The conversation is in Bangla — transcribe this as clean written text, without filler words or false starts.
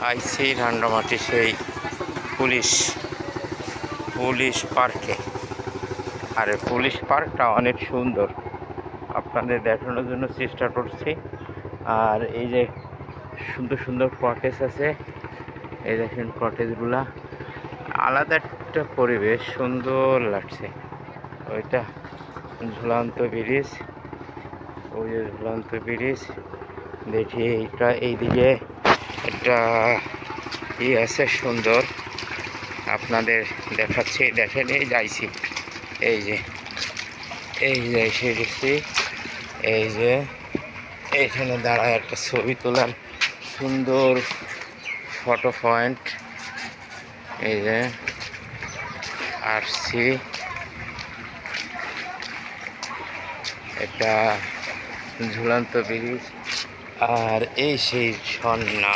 আইসি রাঙ্গামাটি সেই পুলিশ পার্কে। আর পুলিশ পার্কটা অনেক সুন্দর, আপনাদের দেখানোর জন্য চেষ্টা করছি। আর এই যে সুন্দর সুন্দর কটেজ আছে, এই দেখেন কটেজগুলা, আলাদা একটা পরিবেশ, সুন্দর লাগছে। ওইটা ঝুলন্ত ব্রিজ, ওই যে ঝুলন্ত ব্রিজ। দেখি এইদিকে একটা আছে সুন্দর, আপনাদের দেখাচ্ছি। দেখেন এই যাইছি, এই যে এসে গেছি। এই যে এইখানে দাঁড়ায় একটা ছবি তোলার সুন্দর ফটো পয়েন্ট। এই যে আসছি, একটা ঝুলন্ত ব্রিজ। আর এই সেই ঝর্ণা।